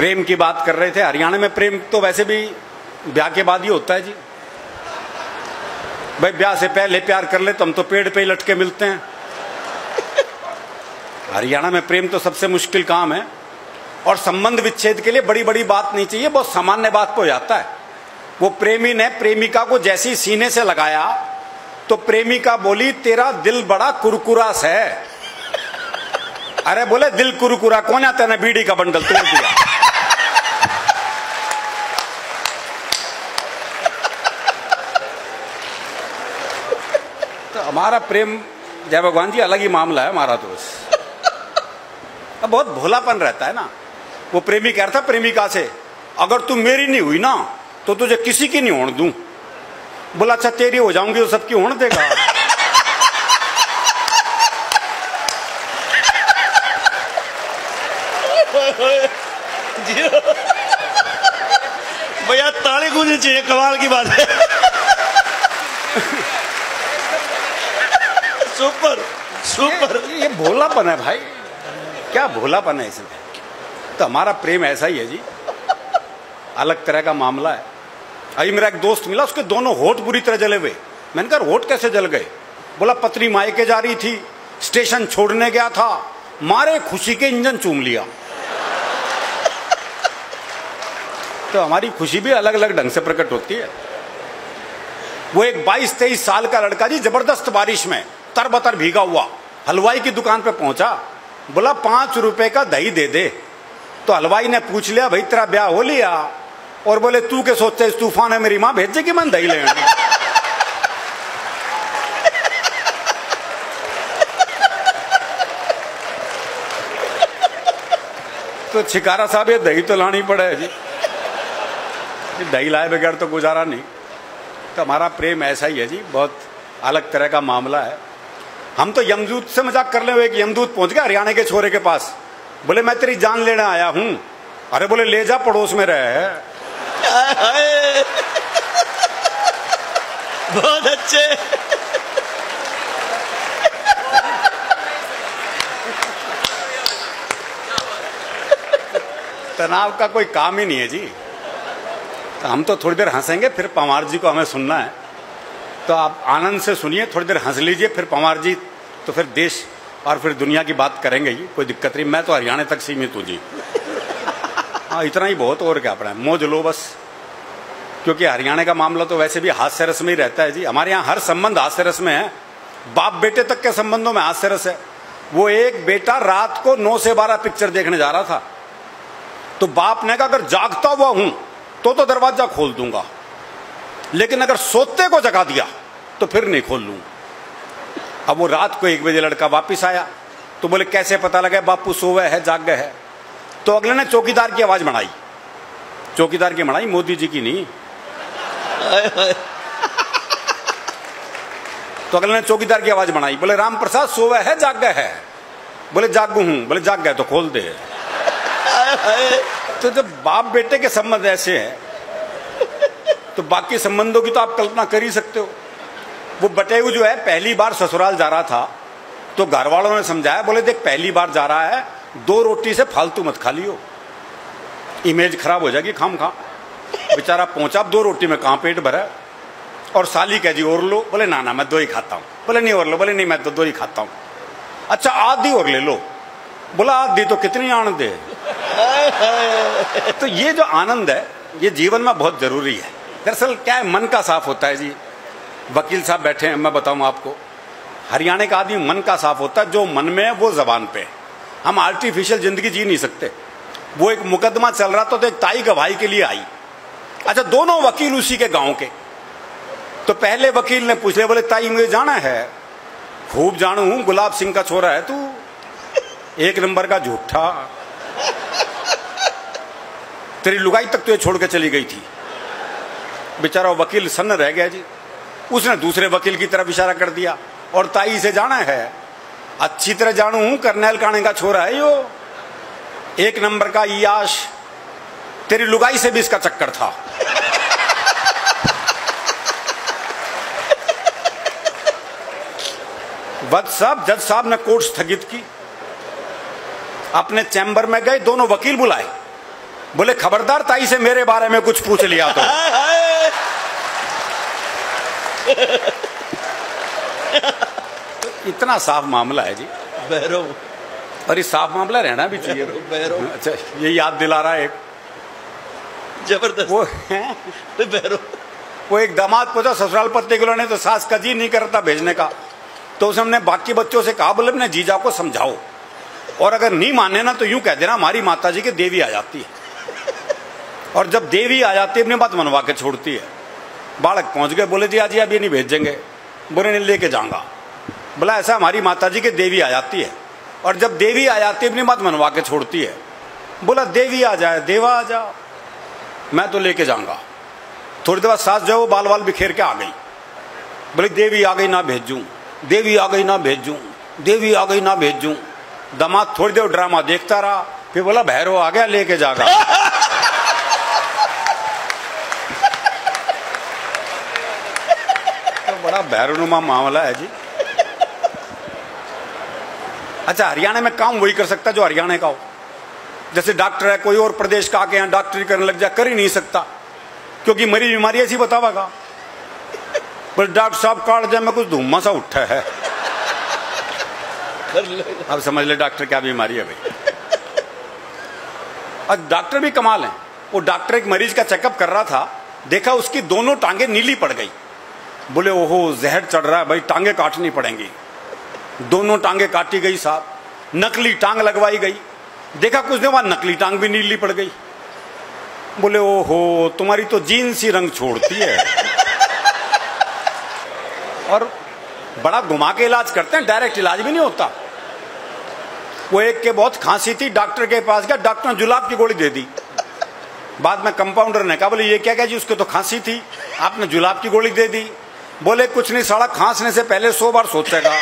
प्रेम की बात कर रहे थे। हरियाणा में प्रेम तो वैसे भी ब्याह के बाद ही होता है जी। भाई ब्याह से पहले प्यार कर ले तो हम तो पेड़ पे ही लटके मिलते हैं। हरियाणा में प्रेम तो सबसे मुश्किल काम है, और संबंध विच्छेद के लिए बड़ी बड़ी बात नहीं चाहिए, बहुत सामान्य बात पे हो जाता है। वो प्रेमी ने प्रेमिका को जैसी सीने से लगाया तो प्रेमिका बोली तेरा दिल बड़ा कुरकुरा सा है। अरे बोले दिल कुरकुरा कौन आता है ना, बीड़ी का बंडल तोड़ दिया। तो हमारा प्रेम जय भगवान जी अलग ही मामला है हमारा। तो अब बहुत भोलापन रहता है ना। वो प्रेमी कह रहा था प्रेमिका से, अगर तू मेरी नहीं हुई ना तो तुझे किसी की नहीं होने दूं। बोला अच्छा तेरी हो जाऊंगी तो सबकी होने देगा। भैया ताली गूंजनी चाहिए, कमाल की बात है। Super super. ये भोलापन है भाई, क्या भोलापन है इसमें। तो हमारा प्रेम ऐसा ही है जी, अलग तरह का मामला है। अभी मेरा एक दोस्त मिला, उसके दोनों होठ बुरी तरह जले हुए। मैंने कहा होठ कैसे जल गए? बोला पत्नी मायके जा रही थी, स्टेशन छोड़ने गया था, मारे खुशी के इंजन चूम लिया। तो हमारी खुशी भी अलग अलग ढंग से प्रकट होती है। वो एक 22-23 साल का लड़का जी जबरदस्त बारिश में तरबतर भीगा हुआ हलवाई की दुकान पे पहुंचा। बोला 5 रुपए का दही दे दे। तो हलवाई ने पूछ लिया भाई तेरा ब्याह हो लिया? और बोले तू के सोचते इस तूफान है मेरी मां भेजेगी मन दही लेने। तो छिकारा साहब ये दही तो लानी पड़े जी, दही लाए बगैर तो गुजारा नहीं। तो हमारा प्रेम ऐसा ही है जी, बहुत अलग तरह का मामला है। हम तो यमदूत से मजाक कर ले, एक यमदूत पहुंच गया हरियाणा के छोरे के पास। बोले मैं तेरी जान लेने आया हूं। अरे बोले ले जा पड़ोस में रहे। बहुत अच्छे। तनाव का कोई काम ही नहीं है जी। तो हम तो थोड़ी देर हंसेंगे, फिर पंवार जी को हमें सुनना है। तो आप आनंद से सुनिए, थोड़ी देर हंस लीजिए, फिर पंवार जी तो फिर देश और फिर दुनिया की बात करेंगे जी, कोई दिक्कत नहीं। मैं तो हरियाणा तक सीमित हूँ जी। हाँ इतना ही बहुत, और क्या अपना मौज लो बस। क्योंकि हरियाणा का मामला तो वैसे भी हास्य रस में ही रहता है जी। हमारे यहाँ हर संबंध हास्य रस में है, बाप बेटे तक के संबंधों में हास्य रस है। वो एक बेटा रात को 9 से 12 पिक्चर देखने जा रहा था, तो बाप ने कहा अगर जागता हुआ हूं तो दरवाजा खोल दूंगा, लेकिन अगर सोते को जगा दिया तो फिर नहीं खोल लूंगा। अब वो रात को 1 बजे लड़का वापिस आया, तो बोले कैसे पता लगा बापू सोवे है जाग गए है? तो अगले ने चौकीदार की आवाज बढ़ाई। चौकीदार की बढ़ाई, मोदी जी की नहीं। तो अगले ने चौकीदार की आवाज बढ़ाई, बोले राम प्रसाद सोवे है जाग गए है? बोले जागू हूं। बोले जाग गए तो खोल दे। तो जब बाप बेटे के संबंध ऐसे हैं तो बाकी संबंधों की तो आप कल्पना कर ही सकते हो। वो बटेऊ जो है पहली बार ससुराल जा रहा था, तो घर वालों ने समझाया, बोले देख पहली बार जा रहा है, 2 रोटी से फालतू मत खा लियो, इमेज खराब हो जाएगी खाम खा। बेचारा पहुंचा, 2 रोटी में कहां पेट भरा। और साली कह जी और लो। बोले ना ना मैं 2 ही खाता हूं। बोले नहीं और लो। बोले नहीं मैं तो 2 ही खाता हूं। अच्छा आधी और ले लो। बोला आधी तो कितनी आनंद है। तो ये जो आनंद है ये जीवन में बहुत जरूरी है। दरअसल क्या है, मन का साफ होता है जी। वकील साहब बैठे हैं, मैं बताऊं आपको, हरियाणा का आदमी मन का साफ होता है, जो मन में है वो जबान पे है। हम आर्टिफिशियल जिंदगी जी नहीं सकते। वो एक मुकदमा चल रहा था, तो एक ताई गवाही के लिए आई। अच्छा दोनों वकील उसी के गांव के। तो पहले वकील ने पूछ लिया, बोले ताई मुझे जाना है? खूब जानू हूं, गुलाब सिंह का छोरा है तू, 1 नंबर का झूठा, तेरी लुगाई तक तो ये छोड़ के चली गई थी। बेचारा वकील सन्न रह गया जी। उसने दूसरे वकील की तरफ इशारा कर दिया, और ताई से जाना है? अच्छी तरह जानू हूं, करनैल काणे का छोरा है यो, 1 नंबर का इयाश, तेरी लुगाई से भी इसका चक्कर था। वत साहब, जज साहब ने कोर्ट स्थगित की, अपने चैम्बर में गए, दोनों वकील बुलाए, बोले खबरदार ताई से मेरे बारे में कुछ पूछ लिया तो। इतना साफ मामला है जी भैरव, और ये साफ मामला रहना भी चाहिए। भैरव अच्छा, ये याद दिला रहा है एक जबरदस्त वो भैरव। वो एक दामाद पूछा ससुराल पत्नी के ने तो सास का जी नहीं करता भेजने का, तो उसने अपने बाकी बच्चों से कहा बोले अपने जीजा को समझाओ, और अगर नहीं माने ना तो यूं कह देना हमारी माता जी की देवी आ जाती है, और जब देवी आ जाती है अपनी बात मनवा के छोड़ती है। बालक पहुंच गए, बोले जी आज अभी नहीं भेजेंगे, बोले नहीं लेके जाऊंगा। बोला ऐसा हमारी माता जी की देवी आ जाती है, और जब देवी आ जाती है अपनी बात मनवा के छोड़ती है। बोला देवी आ जाए देवा आ जाओ, मैं तो लेके जाऊंगा। थोड़ी देर बाद सास जो है वो बाल बाल बिखेर के आ गई, बोले देवी आ गई ना भेजूं, देवी आ गई ना भेजूं, देवी आ गई ना भेजूं। दामाद थोड़ी देर ड्रामा देखता रहा, फिर बोला भैरव आ गया लेके जागा। तो बड़ा भैरवनुमा मामला है जी। अच्छा, हरियाणा में काम वही कर सकता जो हरियाणा का हो। जैसे डॉक्टर है कोई और प्रदेश का आके यहाँ डॉक्टरी करने लग जाए, कर ही नहीं सकता, क्योंकि मरी बीमारी ऐसी बतावागा। पर डॉक्टर साहब काट जाए मैं कुछ धुम्मा सा उठा है, अब समझ ले डॉक्टर क्या बीमारी है भाई। और डॉक्टर भी कमाल है। वो डॉक्टर एक मरीज का चेकअप कर रहा था, देखा उसकी दोनों टांगे नीली पड़ गई। बोले ओहो जहर चढ़ रहा है भाई, टांगे काटनी पड़ेंगी। दोनों टांगे काटी गई साहब, नकली टांग लगवाई गई। देखा कुछ देर बाद नकली टांग भी नीली पड़ गई। बोले ओहो तुम्हारी तो जीन्स ही रंग छोड़ती है। और बड़ा घुमा के इलाज करते हैं, डायरेक्ट इलाज भी नहीं होता। वो एक के बहुत खांसी थी, डॉक्टर के पास गया, डॉक्टर ने जुलाब की गोली दे दी। बाद में कंपाउंडर ने कहा बोले ये क्या जी, उसको तो खांसी थी, आपने जुलाब की गोली दे दी। बोले कुछ नहीं, साला खांसने से पहले 100 बार सोचेगा।